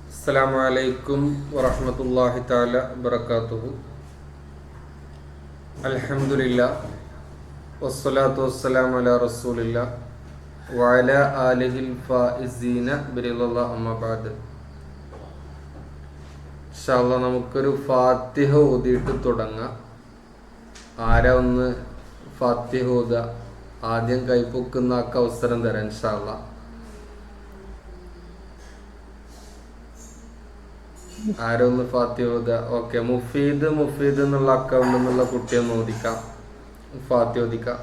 അസ്സലാമു അലൈക്കും വറഹ്മത്തുള്ളാഹി തആല വബറകാതുഹു. അൽഹംദുലില്ലാഹ് വസ്സലാത്തു വസ്സലാമു അലാ റസൂലില്ലാഹ് വഅലാ ആലിഹിൽ ഫായിസീന ബിറിളല്ലാഹി അമ്മാ ബഅദ്. ഇൻഷാ അല്ലാഹ് നമുക്കൊരു ഫാത്തിഹ ഓതിയിട്ട് തുടങ്ങാം. ആരാ ഒന്ന് ഫാത്തിഹ ഓതുക? ആദ്യം കൈപ്പൊക്കുന്ന ആൾക്ക് അവസരം തരാം ഇൻഷാ അല്ലാഹ്. ആരൊന്ന് ഫാത്തിഹ ഓതുക? ഓക്കെ, മുഫീദ് എന്നുള്ള അക്കൗണ്ട് എന്നുള്ള കുട്ടിയൊന്ന് ഓദിക്കാം, ഫാത്തിഹ ഓദിക്കാം.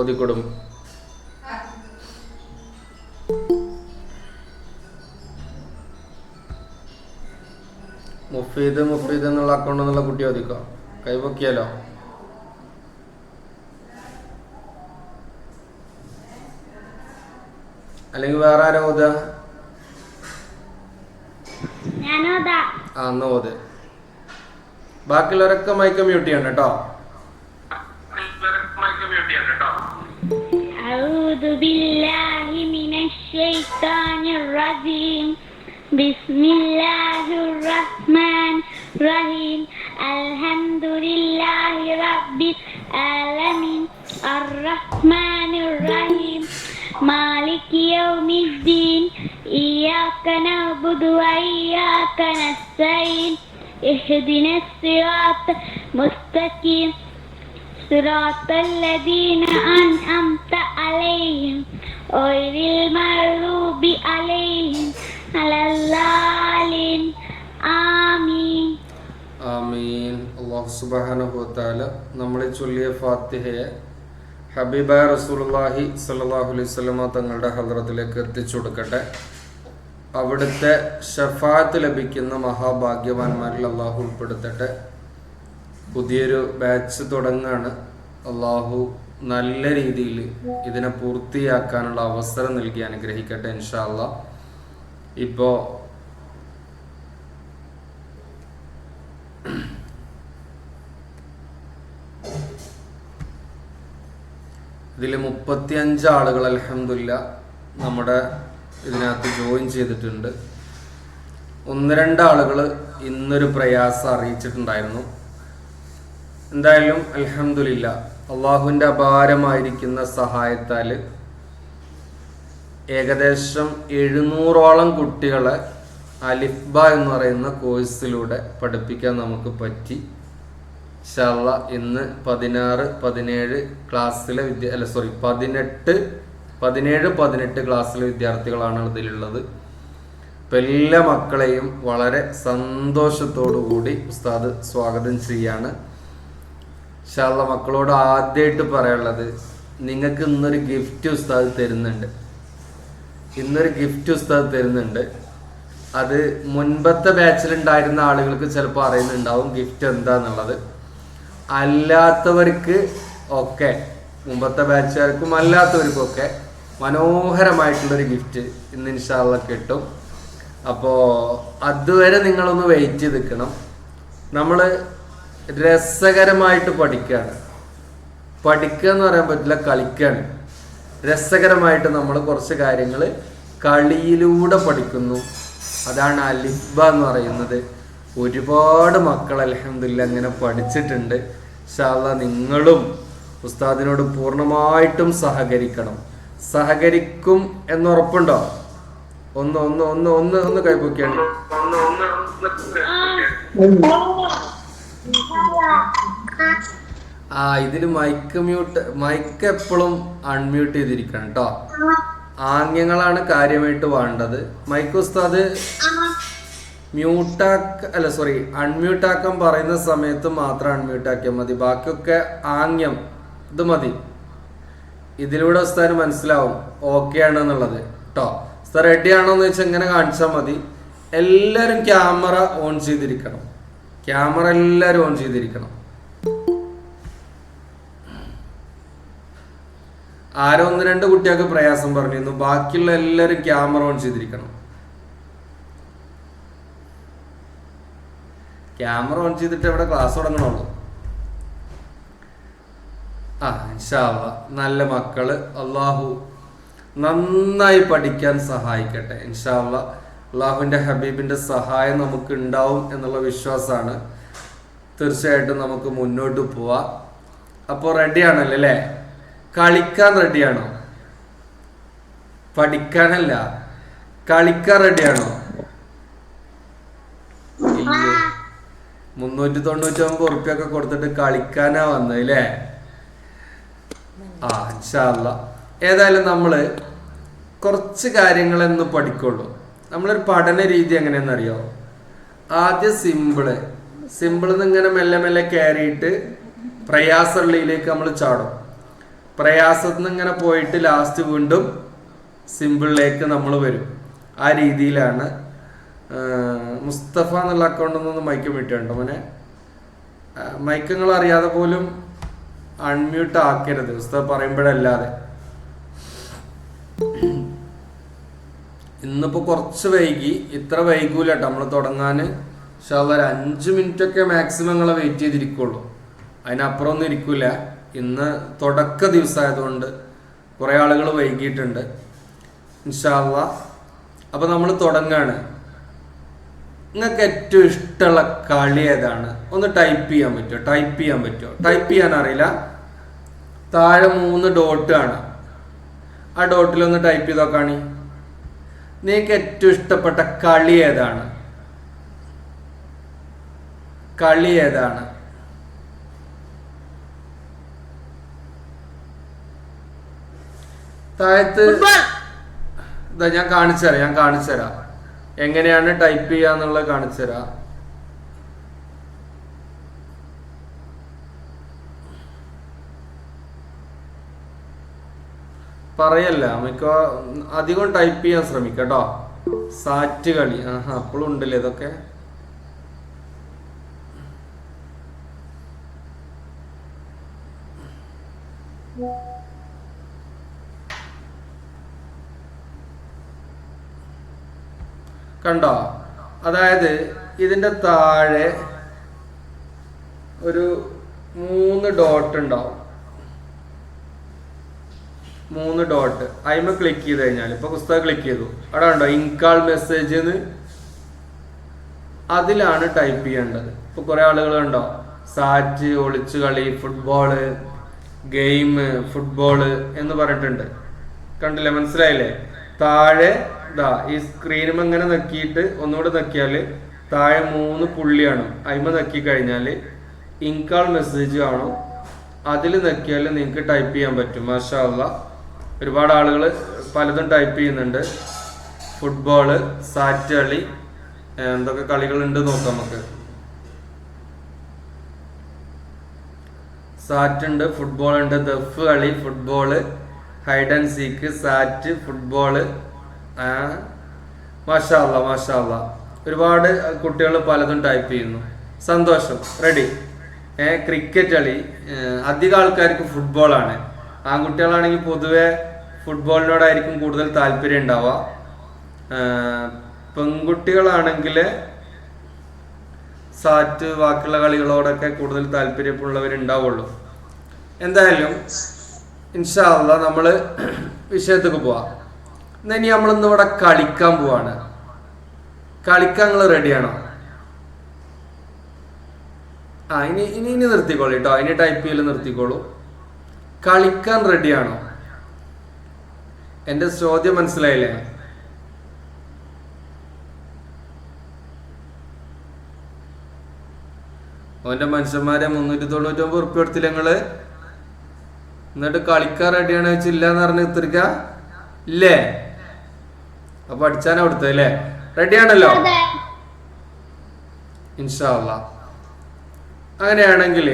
ഓതിക്കൊടും. മുഫീദ് എന്നുള്ള അക്കൗണ്ട് എന്നുള്ള കുട്ടി ഓദിക്കാം. കൈപൊക്കിയാലോ? അല്ലെങ്കിൽ വേറെ ആരോ ഓതുക? എന്നാ ഓത്. ബാക്കിയുള്ളവരൊക്കെ മൈക്ക് മ്യൂട്ട് ചെയ്യണം കേട്ടോ. أعوذ بالله من الشيطان الرجيم بسم الله الرحمن الرحيم الحمد لله رب العالمين الرحمن الرحيم مالك يوم الدين إياك نعبد وإياك نستعين اهدنا الصراط المستقيم صراط الذين أنعمت عليهم غير المغضوب عليهم ولا الضالين آمين. ആമീൻ. അല്ലാഹു സുബ്ഹാനഹു വ തആല നമ്മളെ ചൊല്ലിയ ഫാത്തിഹയെ ഹബീബായ റസൂലുള്ളാഹി സ്വല്ലല്ലാഹു അലൈഹി വസല്ലമ തങ്ങളുടെ ഹദ്റത്തിലേക്ക് എത്തിച്ചു കൊടുക്കട്ടെ. അവിടുത്തെ ശഫാഅത്ത് ലഭിക്കുന്ന മഹാഭാഗ്യവാന്മാരിൽ അള്ളാഹു ഉൾപ്പെടുത്തട്ടെ. പുതിയൊരു ബാച്ച് തുടങ്ങാണ്. അള്ളാഹു നല്ല രീതിയിൽ ഇതിനെ പൂർത്തിയാക്കാനുള്ള അവസരം നൽകി അനുഗ്രഹിക്കട്ടെ ഇൻഷാ അല്ലാഹ്. ഇപ്പോൾ ഇതിൽ 35 ആളുകൾ അൽഹംദുലില്ലാഹ് നമ്മുടെ ഇതിനകത്ത് ജോയിൻ ചെയ്തിട്ടുണ്ട്. 1-2 ആളുകൾ ഇന്നൊരു പ്രയാസം അറിയിച്ചിട്ടുണ്ടായിരുന്നു. എന്തായാലും അൽഹംദുലില്ലാഹ് അള്ളാഹുവിൻ്റെ അപാരമായിരിക്കുന്ന സഹായത്താൽ ഏകദേശം 700ഓളം കുട്ടികളെ അലിഫ്ബ എന്ന് പറയുന്ന കോഴ്സിലൂടെ പഠിപ്പിക്കാൻ നമുക്ക് പറ്റി. ഇൻഷാ അല്ലാഹ് ഇന്ന് 16-17 ക്ലാസ്സിലെ 18 ക്ലാസ്സിലെ വിദ്യാർത്ഥികളാണ് ഇതിലുള്ളത്. ഇപ്പം എല്ലാ മക്കളെയും വളരെ സന്തോഷത്തോടു കൂടി ഉസ്താദ് സ്വാഗതം ചെയ്യാണ്. ഇൻഷാ അല്ലാഹ് മക്കളോട് ആദ്യമായിട്ട് പറയാനുള്ളത്, നിങ്ങൾക്ക് ഇന്നൊരു ഗിഫ്റ്റ് ഉസ്താദ് തരുന്നുണ്ട്. അത് മുൻപത്തെ ബാച്ചിലുണ്ടായിരുന്ന ആളുകൾക്ക് ചിലപ്പോൾ അറിയുന്നുണ്ടാവും ഗിഫ്റ്റ് എന്താന്നുള്ളത്. അല്ലാത്തവർക്ക് ഒക്കെ, മുമ്പത്തെ ബാച്ചുകാർക്കും അല്ലാത്തവർക്കും ഒക്കെ മനോഹരമായിട്ടുള്ളൊരു ഗിഫ്റ്റ് ഇന്ന് ഇൻഷാ അല്ലാഹ് കിട്ടും. അപ്പോൾ അതുവരെ നിങ്ങളൊന്ന് വെയിറ്റ് ചെയ്ത് നിൽക്കണം. നമ്മൾ രസകരമായിട്ട് പഠിക്കുകയാണ്. പഠിക്കുക എന്ന് പറയാൻ പറ്റില്ല, കളിക്കുകയാണ്. രസകരമായിട്ട് നമ്മൾ കുറച്ച് കാര്യങ്ങൾ കളിയിലൂടെ പഠിക്കുന്നു. അതാണ് അലിഫ്ബ എന്ന് പറയുന്നത്. ഒരുപാട് മക്കൾ അൽഹംദുലില്ലാഹ് അങ്ങനെ പഠിച്ചിട്ടുണ്ട്. ഇൻഷാ അല്ലാഹ് നിങ്ങളും ഉസ്താദിനോട് പൂർണ്ണമായിട്ടും സഹകരിക്കും എന്നുറപ്പുണ്ടോ? ഒന്ന് കൈപ്പൊക്കെയാണ്. ഇതിൽ മൈക്ക് എപ്പോഴും അൺമ്യൂട്ട് ചെയ്തിരിക്കണം കേട്ടോ. ആംഗ്യങ്ങളാണ് കാര്യമായിട്ട് വേണ്ടത്. മൈക്ക് ഉസ്താദ് അൺമ്യൂട്ടാക്കാൻ പറയുന്ന സമയത്ത് മാത്രം അൺമ്യൂട്ടാക്കിയാൽ മതി. ബാക്കിയൊക്കെ ആംഗ്യം ഇത് മതി. ഇതിലൂടെ ഉസ്താദിന് മനസ്സിലാവും ഓക്കെ ആണെന്നുള്ളത് കേട്ടോ. ഉസ്താദ് റെഡി ആണോ എന്ന് വെച്ചാൽ ഇങ്ങനെ കാണിച്ചാൽ മതി. എല്ലാവരും ക്യാമറ ഓൺ ചെയ്തിരിക്കണം. ആരോ 1-2 കുട്ടികൾക്ക് പ്രയാസം പറഞ്ഞിരുന്നു. ബാക്കിയുള്ള എല്ലാവരും ക്യാമറ ഓൺ ചെയ്തിരിക്കണം. ക്യാമറ ഓൺ ചെയ്തിട്ട് ഇവിടെ ക്ലാസ് തുടങ്ങണുള്ളൂ. ഇൻഷാ അല്ലാ നല്ല മക്കള് അള്ളാഹു നന്നായി പഠിക്കാൻ സഹായിക്കട്ടെ. ഇൻഷാ അല്ലാ അള്ളാഹുവിൻ്റെ ഹബീബിൻ്റെ സഹായം നമുക്ക് ഉണ്ടാവും എന്നുള്ള വിശ്വാസമാണ്. തീർച്ചയായിട്ടും നമുക്ക് മുന്നോട്ട് പോവാം. അപ്പോൾ റെഡിയാണല്ലോ അല്ലേ? കളിക്കാൻ റെഡിയാണോ? പഠിക്കാനല്ല, കളിക്കാൻ റെഡിയാണോ? ഇല്ലേ, 399 കൊടുത്തിട്ട് കളിക്കാനാ വന്നത് അല്ലേ? ഇൻഷാ അല്ലാ. ഏതായാലും നമ്മള് കുറച്ച് കാര്യങ്ങളെന്ന് പഠിക്കുള്ളൂ. നമ്മളൊരു പഠന രീതി എങ്ങനെയാണെന്നറിയോ? ആദ്യം സിമ്പിളിൽ നിന്ന് ഇങ്ങനെ മെല്ലെ മെല്ലെ കയറിയിട്ട് പ്രയാസമുള്ളിലേക്ക് നമ്മൾ ചാടും. പ്രയാസത്തിൽ നിന്ന് ഇങ്ങനെ പോയിട്ട് ലാസ്റ്റ് വീണ്ടും സിമ്പിളിലേക്ക് നമ്മൾ വരും. ആ രീതിയിലാണ്. മുസ്തഫ എന്നുള്ള അക്കൗണ്ടിൽ നിന്ന് മൈക്ക് വിട്ടുണ്ടോ മോനെ? മൈക്കങ്ങൾ അറിയാതെ പോലും അൺമ്യൂട്ട് ആക്കരുത് മുസ്തഫ പറയുമ്പോഴല്ലാതെ. ഇന്നിപ്പോൾ കുറച്ച് വൈകി, ഇത്ര വൈകൂല കേട്ടോ നമ്മൾ തുടങ്ങാൻ. പക്ഷെ ഒരു 5 മിനിറ്റൊക്കെ മാക്സിമം നിങ്ങളെ വെയിറ്റ് ചെയ്തിരിക്കുള്ളൂ, അതിനപ്പുറം ഒന്നും ഇരിക്കൂല. ഇന്ന് തുടക്ക ദിവസമായതുകൊണ്ട് കുറേ ആളുകൾ വൈകിയിട്ടുണ്ട്. ഇൻഷാ അല്ലാ. അപ്പോൾ നമ്മൾ തുടങ്ങാണ്. നിങ്ങൾക്ക് ഏറ്റവും ഇഷ്ടമുള്ള കളി ഏതാണ്? ഒന്ന് ടൈപ്പ് ചെയ്യാൻ പറ്റുമോ? ടൈപ്പ് ചെയ്യാൻ അറിയില്ല? താഴെ 3 ഡോട്ട് കാണാം. ആ ഡോട്ടിലൊന്ന് ടൈപ്പ് ചെയ്ത് നോക്കാണി. നിങ്ങൾക്ക് ഏറ്റവും ഇഷ്ടപ്പെട്ട കളി ഏതാണ്? താഴത്ത് ഇതാ ഞാൻ കാണിച്ചുതരാം എങ്ങനെയാണ് ടൈപ്പ് ചെയ്യാന്നുള്ളത് കാണിച്ചുതരാം. പറയല്ല അധികം ടൈപ്പ് ചെയ്യാൻ ശ്രമിക്കട്ടോ. സാറ്റ് കളി അപ്പോഴും ഉണ്ടല്ലേ ഇതൊക്കെ. കണ്ടോ? അതായത് ഇതിന്റെ താഴെ ഒരു 3 ഡോട്ട് ഉണ്ടാവും. 3 ഡോട്ട് അതിമ ക്ലിക്ക് ചെയ്ത് കഴിഞ്ഞാൽ, ഇപ്പൊ പുസ്തകം ക്ലിക്ക് ചെയ്തു, അവിടെ ഉണ്ടോ ഇൻകാൾ മെസ്സേജ് എന്ന്? അതിലാണ് ടൈപ്പ് ചെയ്യേണ്ടത്. ഇപ്പൊ കുറെ ആളുകൾ ഉണ്ടോ സാറ്റ്, ഒളിച്ചു കളി, ഫുട്ബോള്, ഗെയിം, ഫുട്ബോള് എന്ന് പറഞ്ഞിട്ടുണ്ട്. കണ്ടില്ലേ? മനസ്സിലായില്ലേ? താഴെ ഈ സ്ക്രീനും അങ്ങനെ നക്കിയിട്ട് ഒന്നുകൂടെ നക്കിയാല് താഴെ 3 പുള്ളിയാണ്. അതിമ നക്കി കഴിഞ്ഞാൽ ഇൻകാൾ മെസ്സേജ് കാണും. അതിൽ നക്കിയാൽ നിങ്ങൾക്ക് ടൈപ്പ് ചെയ്യാൻ പറ്റും. മാഷാ അല്ലാ. ഒരുപാട് ആളുകൾ പലതും ടൈപ്പ് ചെയ്യുന്നുണ്ട്. ഫുട്ബോള്, സാറ്റ് കളി, എന്തൊക്കെ കളികളുണ്ട് നോക്കാം നമുക്ക്. സാറ്റ് ഉണ്ട്, ഫുട്ബോൾ ഉണ്ട്, ദഫ് കളി, football, hide and seek, SAT, football. മാഷാ അല്ലാ. ഒരുപാട് കുട്ടികൾ പലതും ടൈപ്പ് ചെയ്യുന്നു. സന്തോഷം. റെഡി. ക്രിക്കറ്റ് കളി. അധികം ആൾക്കാർക്ക് ഫുട്ബോളാണ്. ആൺകുട്ടികളാണെങ്കിൽ പൊതുവെ ഫുട്ബോളിനോടായിരിക്കും കൂടുതൽ താല്പര്യം ഉണ്ടാവുക. പെൺകുട്ടികളാണെങ്കിൽ സാറ്റ്, ബാക്കിയുള്ള കളികളോടൊക്കെ കൂടുതൽ താല്പര്യമുള്ളവരുണ്ടാവുള്ളൂ. എന്തായാലും ഇൻഷാ അല്ലാ നമ്മൾ വിഷയത്തേക്ക് പോവാം. ഇനി നമ്മളിന്ന് ഇവിടെ കളിക്കാൻ പോവാണ്. കളിക്കാൻ നിങ്ങൾ റെഡിയാണോ? ഇനി നിർത്തിക്കോളൂ കേട്ടോ. ഇനി ടൈപ്പ് ചെയ്യൽ നിർത്തിക്കോളൂ. കളിക്കാൻ റെഡിയാണോ? എന്റെ ചോദ്യം മനസ്സിലായില്ലേ? ഓന്റെ മനുഷ്യന്മാരെ 399 ഉറുപ്പിക കൊടുത്തില്ല നിങ്ങള്? എന്നിട്ട് കളിക്കാൻ റെഡിയാണ് വെച്ചില്ലാന്ന് പറഞ്ഞ് ഇത്തിരിക്ക ഇല്ലേ? അപ്പൊ അടിച്ചാനാ കൊടുത്തത് അല്ലേ? റെഡിയാണല്ലോ? ഇൻഷാ അല്ലാ. അങ്ങനെയാണെങ്കിൽ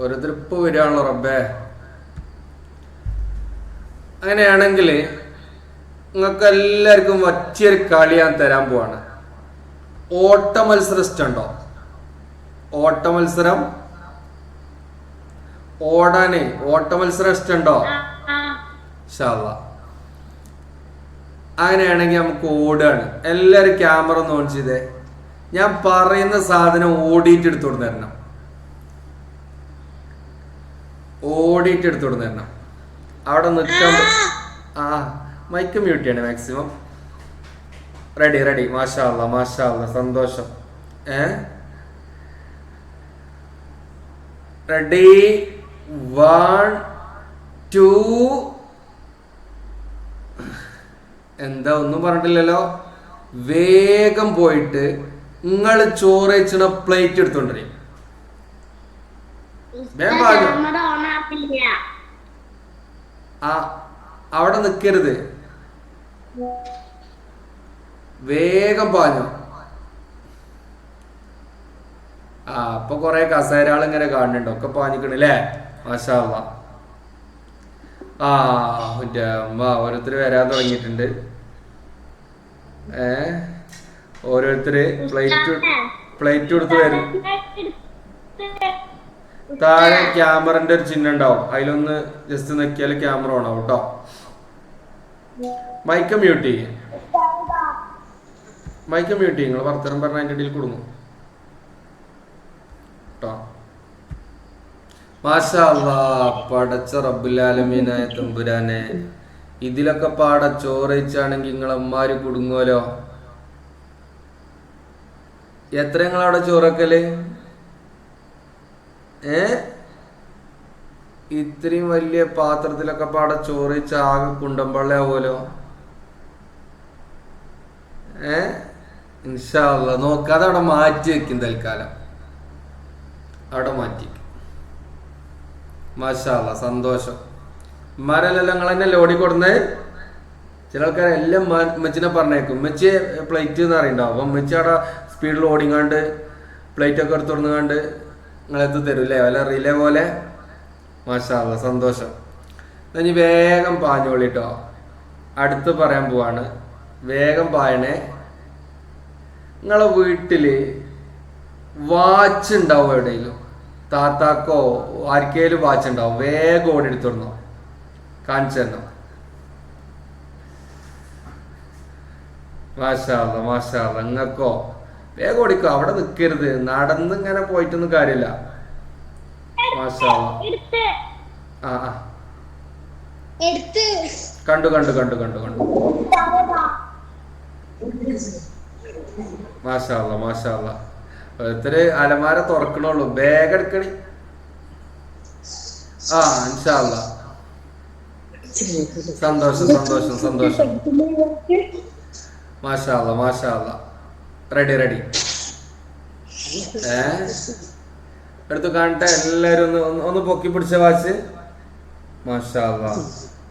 ഓരോരുത്തർ ഇപ്പൊ വരികയാണല്ലോ റബ്ബേ. അങ്ങനെയാണെങ്കിൽ നിങ്ങൾക്ക് എല്ലാവർക്കും വറ്റിയൊരു കളി ഞാൻ തരാൻ പോവാണ്. ഓട്ട മത്സരം ഇഷ്ടമുണ്ടോ? ഓട്ട മത്സരം, ഓടാനേ ഓട്ട മത്സരം ഇഷ്ടമുണ്ടോ? ഇൻഷാ അല്ലാ. അങ്ങനെയാണെങ്കിൽ നമുക്ക് ഓടുകയാണ്. എല്ലാവരും ക്യാമറ ഒന്ന് ഓൺ ചെയ്തേ. ഞാൻ പറയുന്ന സാധനം ഓടിയിട്ട് എടുത്തോണ്ട് തരണം. ഓടിയിട്ട് എടുത്തോണ്ട് തരണം. അവിടെ നിൽക്കാൻ മൈക്ക് മ്യൂട്ട് ചെയ്യണേ മാക്സിമം. Ready ready. മാഷാ അല്ലാ മാഷാ അല്ലാ, സന്തോഷം. റെഡി 1 2. എന്താ ഒന്നും പറഞ്ഞിട്ടില്ലല്ലോ. വേഗം പോയിട്ട് നിങ്ങൾ ചോറ് വെച്ചണ പ്ലേറ്റ് എടുത്തോണ്ടിരിക്കും. അവിടെ നിക്കരുത്, വേഗം പാഞ്ഞോ. അപ്പൊ കൊറേ കസേരകൾ ഇങ്ങനെ കാണുന്നുണ്ട്, ഒക്കെ പാഞ്ഞിക്കണല്ലേ. മാഷാ അല്ലാ. ഓരോരുത്തർ വരാൻ തുടങ്ങിയിട്ടുണ്ട്. ഓരോരുത്തര് പ്ലേറ്റ് കൊടുത്ത് വരും. താഴെ ക്യാമറന്റെ ഒരു ചിഹ്നം ഉണ്ടാവും, അതിലൊന്ന് ജസ്റ്റ് നോക്കിയാൽ ക്യാമറ ഓൺ ആവും കേട്ടോ. മൈക്ക് മ്യൂട്ട് ചെയ്യും. മൈക്ക് മ്യൂട്ട് ചെയ്യും. നിങ്ങൾ വർത്തനം പറഞ്ഞ അതിൻ്റെ ഇടയിൽ കൊടുങ്ങും കേട്ടോ. മാഷാ അല്ലാ. പടച്ച റബ്ബുൽ ആലമീനായ തമ്പുരാനെ, ഇതിലൊക്കെ പാട ചോറയിച്ചാണെങ്കിൽ നിങ്ങളമ്മാര് കുടുങ്ങുമല്ലോ. എത്ര നിങ്ങളവിടെ ചോറക്കല്? ഇത്രയും വലിയ പാത്രത്തിലൊക്കെ പാട ചോറയിച്ച ആകെ കുണ്ടമ്പള്ള ആവുമല്ലോ. ഇൻഷാ അല്ലാ. നോക്കാതെ അവിടെ മാറ്റി വെക്കും തൽക്കാലം. അവിടെ മാറ്റി. മാഷാ അല്ലാ, സന്തോഷം. ഉമ്മാരെല്ലാം നിങ്ങൾ തന്നെ ലോഡി കൊടുന്നേ. ചില ആൾക്കാർ എല്ലാം ഉമ്മച്ചിനെ പറഞ്ഞേക്കും. ഉമ്മച്ചി പ്ലേറ്റ് എന്ന് അറിയണ്ടാവും. അപ്പം ഉമ്മച്ചി അവിടെ സ്പീഡിൽ ഓടിങ്ങാണ്ട് പ്ലേറ്റ് ഒക്കെ എടുത്ത് കൊടുങ്ങാണ്ട് നിങ്ങളെത്ത് തരൂല്ലേ, വല്ല റിലേ പോലെ. മാഷാ അല്ലാ, സന്തോഷം. ഇനി വേഗം പാഞ്ഞോളിട്ടോ. അടുത്ത് പറയാൻ പോവാണ്. വേഗം പായണേ. നിങ്ങളെ വീട്ടില് വാച്ച് ഉണ്ടാവും എവിടെയെങ്കിലും, താത്താക്കോ ആർക്കേലും വാച്ച് ഉണ്ടാവും. വേഗം ഓടി എടുത്തിടണോ, കാണിച്ചു തരണം. മാഷാ അല്ലാ മാഷാ അല്ലാ. നിങ്ങൾക്കോ വേഗം ഓടിക്കോ, അവിടെ നിൽക്കരുത്. നടന്ന് ഇങ്ങനെ പോയിട്ടൊന്നും കാര്യമില്ല. മാഷാ അല്ലാ. കണ്ടു കണ്ടു കണ്ടു കണ്ടു കണ്ടു. മാഷാ അല്ലാ മാഷാ അല്ലാ. ഓരോരുത്തര് അലമാര തുറക്കണുള്ളൂ, ബാഗ് എടുക്കണി. ഇൻഷാ അല്ലാ. സന്തോഷം സന്തോഷം സന്തോഷം. മാഷാ അല്ലാ മാഷാ അല്ലാ. Ready ready. എടുത്ത് കാണട്ടെ എല്ലാരും. ഒന്ന് പൊക്കി പിടിച്ച വാച്ച്. മാഷാ അല്ലാ.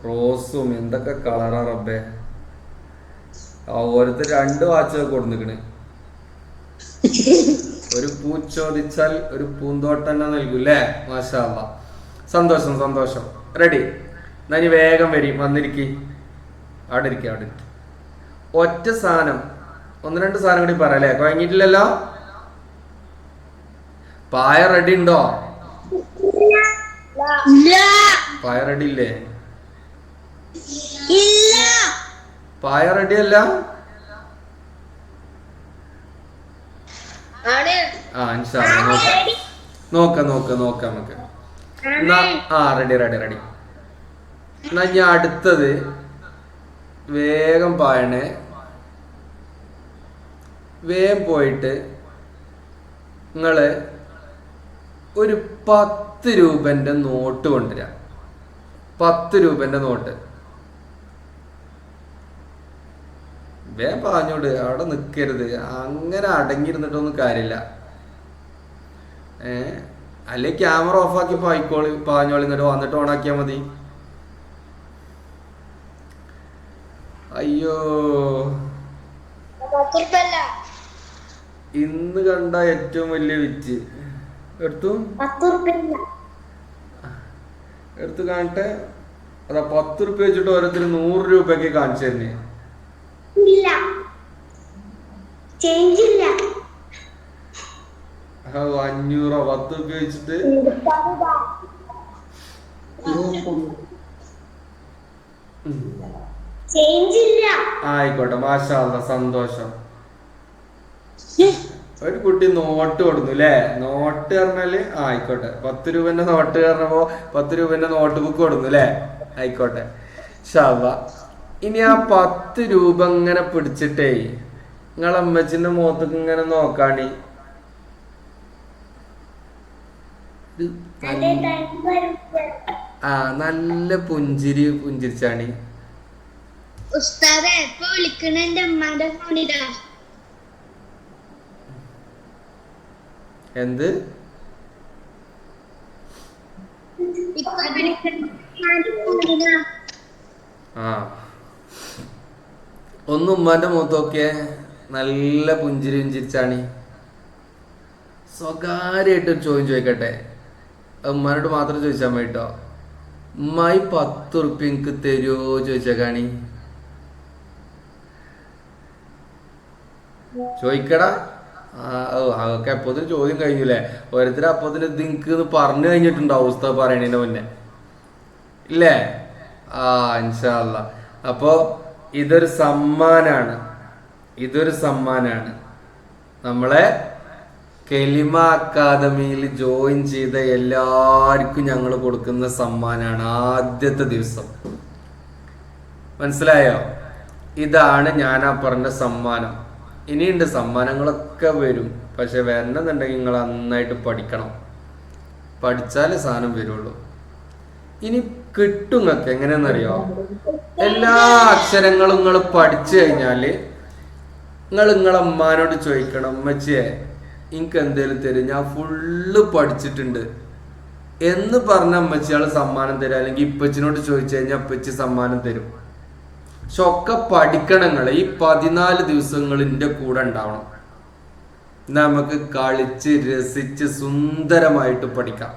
റോസും എന്തൊക്കെ കളറാ റബ്ബേ. ഓരോരുത്തർ 2 വാച്ച് കൊടുന്നിക്കണ്. ഒരു പൂ ചോദിച്ചാൽ ഒരു പൂന്തോട്ടം തന്നെ നൽകൂല്ലേ. മാഷാ അല്ലാ. സന്തോഷം സന്തോഷം. റെഡി. എന്നാ ഇനി വേഗം വരും, വന്നിരിക്കി. അവിടെ ഇരിക്കുക അവിടെ ഇരിക്കും. ഒറ്റ സാധനം, 1-2 സാധനം കൂടി പറയല്ലേ. കുഴങ്ങിയിട്ടില്ലല്ലോ. പായ റെഡി ഉണ്ടോ? പായ റെഡി ഇല്ലേ? പായ റെഡി അല്ല? നോക്കാം നമുക്ക്. Ready ready ready. എന്നാ ഞാൻ അടുത്തത് വേഗം പായണേ. വേഗം പോയിട്ട് നിങ്ങള് ഒരു 10 രൂപന്റെ നോട്ട് കൊണ്ടുവരാം. 10 രൂപന്റെ നോട്ട്. വേഗം പാഞ്ഞോട്, അവിടെ നിൽക്കരുത്. അങ്ങനെ അടങ്ങിയിരുന്നിട്ടൊന്നും കാര്യമില്ല. അല്ലെ ക്യാമറ ഓഫാക്കി പാഞ്ഞോളി, എന്നിട്ട് വന്നിട്ട് ഓണാക്കിയാ മതി. അയ്യോ, ഇന്ന് കണ്ട ഏറ്റവും വലിയ വിറ്റ് എടുത്തു കാണട്ടെ. അതാ 10 റുപ്യ വെച്ചിട്ട് ഓരോരുത്തർ 100 രൂപയ്ക്ക് കാണിച്ചു തരുന്നേ. 500 10 റുപ്യ വെച്ചിട്ട്. ആയിക്കോട്ടെ, മാഷാ അല്ലാ, സന്തോഷം. ഒരു കുട്ടി നോട്ട് കൊടുന്നു അല്ലേ? നോട്ട് പറഞ്ഞാല് ആയിക്കോട്ടെ, 10 രൂപന്റെ നോട്ട് പറഞ്ഞപ്പോ 10 രൂപന്റെ നോട്ട് ബുക്ക് കൊടുന്നു അല്ലേ? ആയിക്കോട്ടെ ഷാബ. ഇനി ആ 10 രൂപ ഇങ്ങനെ പിടിച്ചിട്ടേ നിങ്ങളെ അമ്മച്ചിന്റെ മുഖത്തേക്ക് ഇങ്ങനെ നോക്കാണി. ആ നല്ല പുഞ്ചിരി പുഞ്ചിരിച്ചാണി. ഉസ്താദേ ഇപ്പൊ വിളിക്കണ എന്റെ അമ്മാന്റെ ഫോണിലാ. എന്ത്? ആ ഒന്ന് ഉമ്മാന്റെ മുഖത്തൊക്കെ നല്ല പുഞ്ചിരി പുഞ്ചിരിച്ചാണി. സ്വകാര്യമായിട്ട് ഒരു ചോദ്യം ചോദിക്കട്ടെ, ഉമ്മാനോട് മാത്രം ചോദിച്ചാൽ മതി കേട്ടോ. ഉമ്മായി 10 ഉറുപ്പ്യ എനിക്ക് തരുമോ ചോദിച്ചേക്കാണി. ചോദിക്കടാ. അതൊക്കെ അപ്പത്തിന് ചോദ്യം കഴിഞ്ഞില്ലേ? ഓരോരുത്തർ അപ്പത്തിന് ഇത് എനിക്ക് പറഞ്ഞു കഴിഞ്ഞിട്ടുണ്ടാവും ഉസ്താദ് പറയണതിന്റെ മുന്നേ ഇല്ലേ? ഇൻഷാ അല്ലാ. അപ്പോ ഇതൊരു സമ്മാനാണ്, ഇതൊരു സമ്മാനാണ്. നമ്മളെ കെലിമ അക്കാദമിയിൽ ജോയിൻ ചെയ്ത എല്ലാവർക്കും ഞങ്ങൾ കൊടുക്കുന്ന സമ്മാനാണ് ആദ്യത്തെ ദിവസം. മനസ്സിലായോ? ഇതാണ് ഞാനാ പറഞ്ഞ സമ്മാനം. ഇനിയുണ്ട്, സമ്മാനങ്ങളൊക്കെ വരും. പക്ഷെ വരണമെന്നുണ്ടെങ്കിൽ നിങ്ങൾ നന്നായിട്ട് പഠിക്കണം. പഠിച്ചാലേ സാധനം വരുള്ളൂ. ഇനി കിട്ടും നിങ്ങൾക്ക്. എങ്ങനെയാണെന്നറിയോ? എല്ലാ അക്ഷരങ്ങളും നിങ്ങൾ പഠിച്ചു കഴിഞ്ഞാല് നിങ്ങളെ അമ്മാനോട് ചോദിക്കണം, ഉമ്മച്ചിയെ എനിക്ക് എന്തേലും തരും, ഞാൻ ഫുള്ള് പഠിച്ചിട്ടുണ്ട് എന്ന് പറഞ്ഞ അമ്മച്ചിയാള് സമ്മാനം തരും. അല്ലെങ്കിൽ ഇപ്പച്ചിനോട് ചോദിച്ചു കഴിഞ്ഞാൽ ഇപ്പച്ചി സമ്മാനം തരും. പക്ഷെ ഒക്കെ പഠിക്കണങ്ങൾ ഈ 14 ദിവസങ്ങൾ എൻ്റെ കൂടെ ഉണ്ടാവണം. നമുക്ക് കളിച്ച് രസിച്ച് സുന്ദരമായിട്ട് പഠിക്കാം.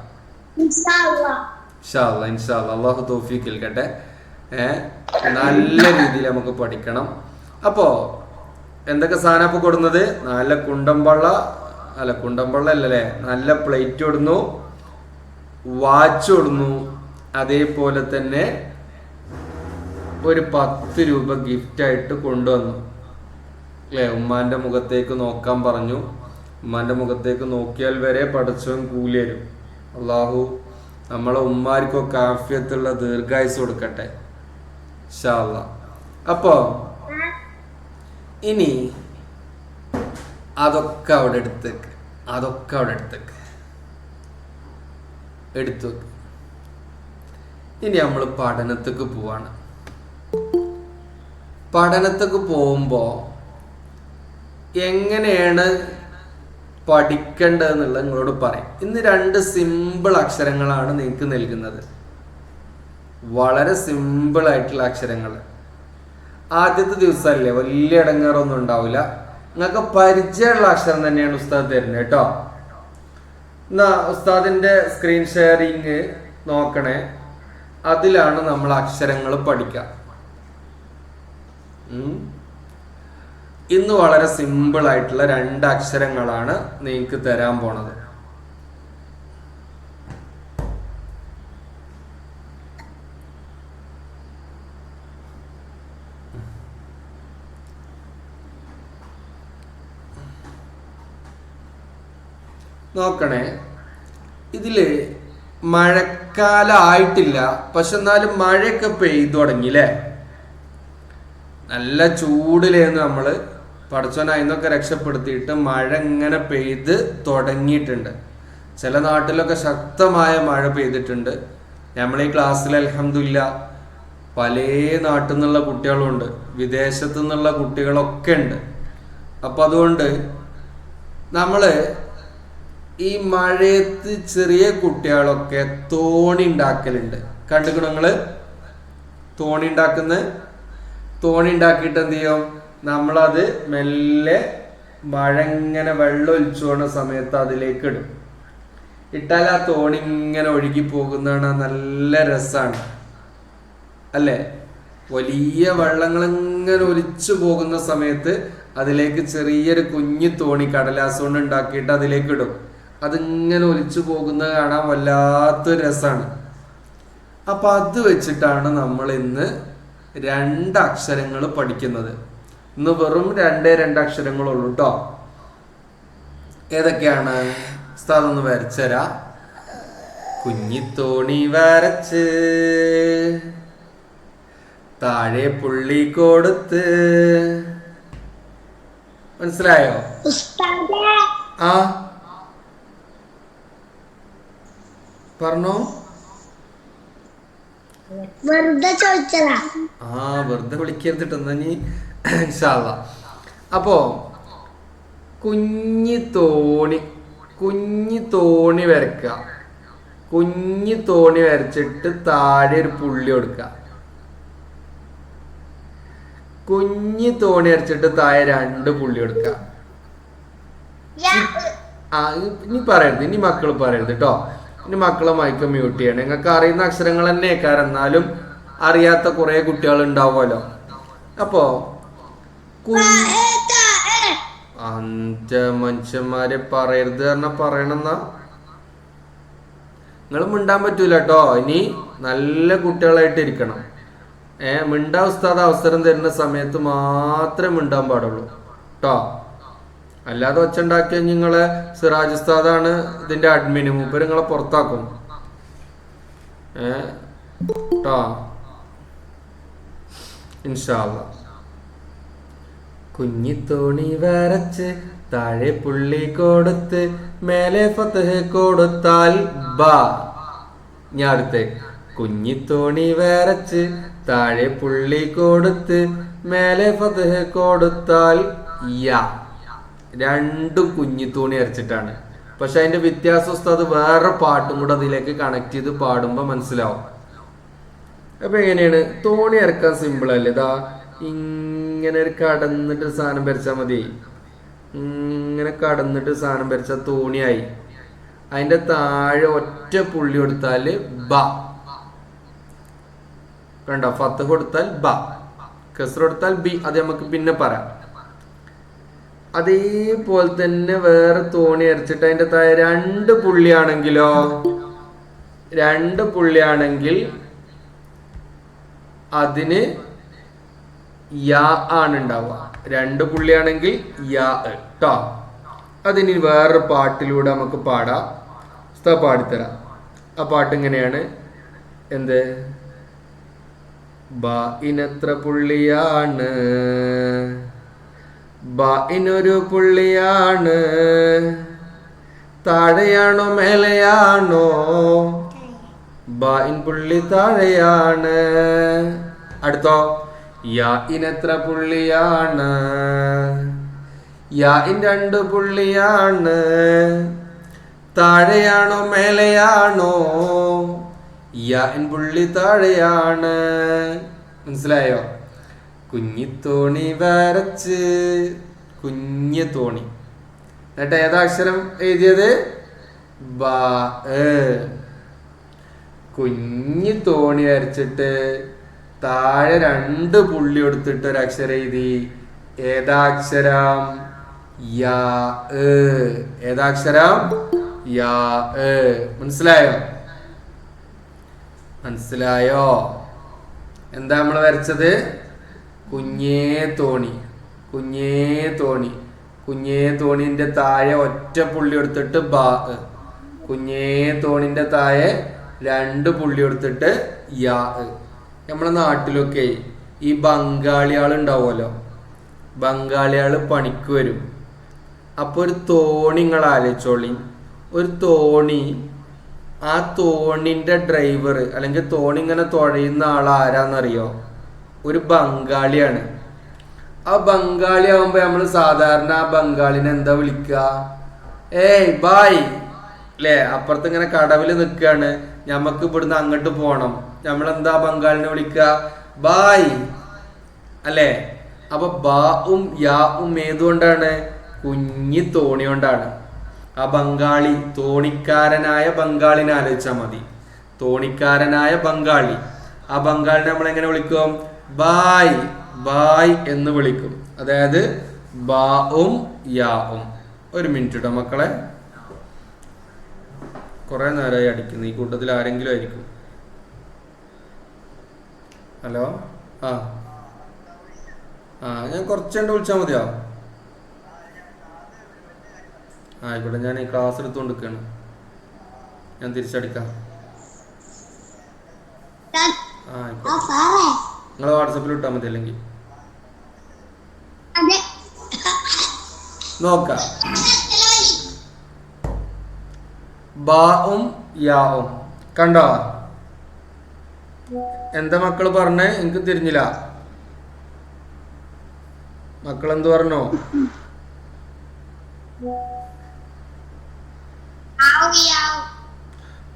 അല്ലാഹു തൗഫീഖ് നൽകട്ടെ. നല്ല രീതിയിൽ നമുക്ക് പഠിക്കണം. അപ്പോ എന്തൊക്കെ സാധനം ഇപ്പൊ കൊടുക്കുന്നത്? നല്ല കുണ്ടമ്പള്ള അല്ലല്ലേ, നല്ല പ്ലേറ്റ് കൊടുന്നു, വാച്ച് കൊടുന്നു, അതേപോലെ തന്നെ ഒരു 10 രൂപ ഗിഫ്റ്റ് ആയിട്ട് കൊണ്ടുവന്നു അല്ലേ? ഉമ്മാന്റെ മുഖത്തേക്ക് നോക്കാൻ പറഞ്ഞു. ഉമ്മാന്റെ മുഖത്തേക്ക് നോക്കിയാൽ വരെ പടച്ചവൻ കൂലി തരും. അള്ളാഹു നമ്മളെ ഉമ്മാർക്കൊക്കെ ആഫിയത്തുള്ള ദീർഘായുസ് കൊടുക്കട്ടെ ഇൻഷാ അല്ലാ. അപ്പോ ഇനി അതൊക്കെ അവിടെ എടുത്തേക്ക്, അതൊക്കെ അവിടെ എടുത്തു. ഇനി നമ്മൾ പഠനത്തേക്ക് പോവാണ്. പഠനത്തേക്ക് പോകുമ്പോ എങ്ങനെയാണ് പഠിക്കേണ്ടതെന്നുള്ളത് നിങ്ങളോട് പറയും. ഇന്ന് 2 സിമ്പിൾ അക്ഷരങ്ങളാണ് നിങ്ങൾക്ക് നൽകുന്നത്. വളരെ സിമ്പിൾ ആയിട്ടുള്ള അക്ഷരങ്ങൾ. ആദ്യത്തെ ദിവസമല്ലേ, വലിയ ഇടങ്ങേറൊന്നും ഉണ്ടാവില്ല. നിങ്ങൾക്ക് പരിചയമുള്ള അക്ഷരം തന്നെയാണ് ഉസ്താദ് തരുന്നത് കേട്ടോ. എന്നാ ഉസ്താദിന്റെ സ്ക്രീൻ ഷെയറിങ് നോക്കണേ. അതിലാണ് നമ്മൾ അക്ഷരങ്ങൾ പഠിക്കുക. ഇന്ന് വളരെ സിമ്പിൾ ആയിട്ടുള്ള 2 അക്ഷരങ്ങളാണ് നിങ്ങൾക്ക് തരാൻ പോണത്. നോക്കണേ, ഇതില് മഴക്കാലം ആയിട്ടില്ല, പക്ഷെ എന്നാലും മഴയൊക്കെ പെയ്തു തുടങ്ങിയില്ലേ? നല്ല ചൂടിലേന്ന് നമ്മള് പടച്ചോനായിന്നൊക്കെ രക്ഷപ്പെടുത്തിയിട്ട് മഴ ഇങ്ങനെ പെയ്ത് തുടങ്ങിയിട്ടുണ്ട്. ചില നാട്ടിലൊക്കെ ശക്തമായ മഴ പെയ്തിട്ടുണ്ട്. നമ്മളീ ക്ലാസ്സിൽ അൽഹംദുലില്ലാ പല നാട്ടിൽ നിന്നുള്ള കുട്ടികളുണ്ട്, വിദേശത്തു നിന്നുള്ള കുട്ടികളൊക്കെ ഉണ്ട്. അപ്പൊ അതുകൊണ്ട് നമ്മള് ഈ മഴയത്ത് ചെറിയ കുട്ടികളൊക്കെ തോണി ഉണ്ടാക്കലുണ്ട്. കണ്ടിക്കണോ നിങ്ങള്? തോണി ഉണ്ടാക്കിയിട്ട് എന്ത് ചെയ്യും? നമ്മളത് മെല്ലെ മഴ ഇങ്ങനെ വെള്ളം ഒലിച്ചു പോകുന്ന സമയത്ത് അതിലേക്ക് ഇടും. ഇട്ടാൽ ആ തോണി ഇങ്ങനെ ഒഴുകി പോകുന്നതാണ്. നല്ല രസാണ് അല്ലേ? വലിയ വെള്ളങ്ങൾ ഇങ്ങനെ ഒലിച്ചു പോകുന്ന സമയത്ത് അതിലേക്ക് ചെറിയൊരു കുഞ്ഞു തോണി കടലാസ് കൊണ്ട് ഉണ്ടാക്കിയിട്ട് അതിലേക്ക് ഇടും. അതിങ്ങനെ ഒലിച്ചു പോകുന്നത് കാണാൻ വല്ലാത്തൊരു രസാണ്. അപ്പൊ അത് വെച്ചിട്ടാണ് നമ്മൾ ഇന്ന് 2 അക്ഷരങ്ങൾ പഠിക്കുന്നത്. ഇന്ന് വെറും 2 അക്ഷരങ്ങളുള്ളൂ കേട്ടോ. ഏതൊക്കെയാണ് ഉസ്താദ് ഒന്ന് വരച്ചരാ. കുഞ്ഞിത്തോണി വരച്ച് താഴെ പുള്ളി കൊടുത്ത്. മനസ്സിലായോ? ആ പറഞ്ഞോ. വെറുതെ ചോദിച്ചതാ. വെറുതെ വിളിക്കരുതിട്ടോ നീ. അപ്പോ കുഞ്ഞി തോണി വരക്കുക. കുഞ്ഞി തോണി വരച്ചിട്ട് താഴെ ഒരു പുള്ളി കൊടുക്കുക. കുഞ്ഞി തോണി വരച്ചിട്ട് താഴെ 2 പുള്ളി കൊടുക്കുക. ഇനി പറയരുത്, ഇനി മക്കൾ പറയരുത് കേട്ടോ. ഇനി മക്കളെ മൈക്ക് മ്യൂട്ട് ചെയ്യണം. നിങ്ങൾക്ക് അറിയുന്ന അക്ഷരങ്ങൾ തന്നെ കാരണം എന്നാലും അറിയാത്ത കുറെ കുട്ടികൾ ഉണ്ടാവുമല്ലോ. അപ്പോ മനുഷ്യന്മാരെ പറയരുത് പറഞ്ഞാ പറയണെന്നാ. നിങ്ങൾ മിണ്ടാൻ പറ്റൂല കേട്ടോ. ഇനി നല്ല കുട്ടികളായിട്ട് ഇരിക്കണം. മിണ്ടാ ഉസ്താദ് അവസരം തരുന്ന സമയത്ത് മാത്രമേ മിണ്ടാൻ പാടുള്ളൂ കേട്ടോ. അല്ലാതെ ഒച്ചുണ്ടാക്കിയ നിങ്ങളെ സിറാജ് ഉസ്താദാണ് ഇതിന്റെ അഡ്മിന്. മൂപ്പര് നിങ്ങളെ പുറത്താക്കും കേട്ടോ. ഇൻഷാ അല്ലാ. കുഞ്ഞിത്തോണി വരച്ച് താഴെ പുള്ളി കൊടുത്ത് മേലെ ഫത്ഹ് കൊടുത്താൽ ബാ. ഞാൻ അടുത്ത് കുഞ്ഞിത്തോണി വരച്ച് താഴെ പുള്ളി കൊടുത്ത് മേലെ ഫത്ഹ് കൊടുത്താൽ യാ. 2 കുഞ്ഞിത്തോണി വരച്ചിട്ടാണ്. പക്ഷെ അതിന്റെ വ്യത്യാസം അത് വേറെ പാട്ടും കൂടെ അതിലേക്ക് കണക്ട് ചെയ്ത് പാടുമ്പോ മനസ്സിലാവും. അപ്പൊ എങ്ങനെയാണ് തോണി ഇറക്കാൻ? സിമ്പിൾ അല്ലേ? ഇതാ ഇങ്ങനെ ഒരു കടന്നിട്ട് സാധനം വരച്ചാൽ മതി. ഇങ്ങനെ കടന്നിട്ട് സാധനം വരച്ച തോണിയായി. അതിന്റെ താഴെ ഒറ്റ പുള്ളി കൊടുത്താല് ബ. കണ്ടോ? ഫത്ത് കൊടുത്താൽ ബ, കസ്ർ കൊടുത്താൽ ബി. അത് നമുക്ക് പിന്നെ പറയാം. അതേപോലെ തന്നെ വേറെ തോണി അരച്ചിട്ട് അതിന്റെ താഴെ 2 പുള്ളിയാണെങ്കിലോ, 2 പുള്ളിയാണെങ്കിൽ അതിന് യാ ആണ് ഉണ്ടാവുക. 2 പുള്ളിയാണെങ്കിൽ യാ ട്ടോ. അതിന് വേറൊരു പാട്ടിലൂടെ നമുക്ക് പാടാം. പാടിത്തരാം. ആ പാട്ട് ഇങ്ങനെയാണ്. എന്ത്? ബാഇനെത്ര പുള്ളിയാണ്, ബാഇനൊരു പുള്ളിയാണ്, താഴെയാണോ മേലെയാണോ? ബാഇൻ പുള്ളി താഴെയാണ്. അടുത്തോ യാഇനെത്ര പുള്ളിയാണ്, യാഇൻ 2 പുള്ളിയാണ്, താഴെയാണോ മേലെയാണോ? യാഇൻ പുള്ളി താഴെയാണ്. മനസ്സിലായോ? കുഞ്ഞിത്തോണി വരച്ച് കുഞ്ഞു തോണി. എന്നിട്ട് ഏതാ അക്ഷരം എഴുതിയത്? ബാ. കുഞ്ഞു തോണി വരച്ചിട്ട് താഴെ 2 പുള്ളി കൊടുത്തിട്ട് ഒരു അക്ഷരം എഴുതി. ഏതാക്ഷരം? യാ. ഏതാക്ഷരം? യാ. മനസ്സിലായോ? മനസ്സിലായോ? എന്താ നമ്മൾ വരച്ചത്? കുഞ്ഞേ തോണി. കുഞ്ഞേ തോണി. കുഞ്ഞേ തോണിന്റെ താഴെ ഒറ്റ പുള്ളി കൊടുത്തിട്ട് ബാ. കുഞ്ഞേ തോണിന്റെ താഴെ 2 പുള്ളി കൊടുത്തിട്ട് യാ. നമ്മളെ നാട്ടിലൊക്കെ ഈ ബംഗാളികൾ ഉണ്ടാവുമല്ലോ, ബംഗാളികൾ പണിക്ക് വരും. അപ്പൊ ഒരു തോണി നിങ്ങൾ ആലോചിച്ചോളി. ഒരു തോണി, ആ തോണിന്റെ ഡ്രൈവർ അല്ലെങ്കിൽ തോണി ഇങ്ങനെ തുഴയുന്ന ആൾ ആരാന്നറിയോ? ഒരു ബംഗാളിയാണ്. ആ ബംഗാളി ആവുമ്പോ നമ്മൾ സാധാരണ ആ ബംഗാളിനെ എന്താ വിളിക്കുക? ഏയ് ബായ് അല്ലേ? അപ്പുറത്ത് ഇങ്ങനെ കടവിൽ നിൽക്കുകയാണ്, ഞമ്മക്ക് ഇവിടുന്ന് അങ്ങോട്ട് പോണം, നമ്മളെന്താ ബംഗാളിനെ വിളിക്കുക? ബായ് അല്ലേ? അപ്പൊ ബാവും യാവും ഏതുകൊണ്ടാണ്? കുഞ്ഞി തോണി കൊണ്ടാണ്. ആ ബംഗാളി, തോണിക്കാരനായ ബംഗാളിനെ ആലോചിച്ചാൽ മതി. തോണിക്കാരനായ ബംഗാളി. ആ ബംഗാളിനെ നമ്മൾ എങ്ങനെ വിളിക്കും? ബായ്. ബായ് എന്ന് വിളിക്കും. അതായത് ബാവും യാവും. ഒരു മിനിറ്റ് കേട്ടോ മക്കളെ, കുറെ നേരമായി അടിക്കുന്നു. ഈ കൂട്ടത്തിൽ ആരെങ്കിലും ആയിരിക്കും. ഹലോ. ഞാൻ കുറച്ചുകൊണ്ട് വിളിച്ചാൽ മതിയോ? ആയിക്കോട്ടെ, ഞാൻ ഈ ക്ലാസ് എടുത്തുകൊണ്ടിരിക്കുകയാണ്. ഞാൻ തിരിച്ചടിക്കാം. നിങ്ങൾ വാട്സപ്പിൽ ഇട്ടാൽ മതി. അല്ലെങ്കിൽ നോക്കാം. ബാവും യാവും കണ്ടോ? എന്താ മക്കള് പറഞ്ഞേ? എനിക്ക് തിരിഞ്ഞില്ല. മക്കളെന്ത് പറഞ്ഞോ?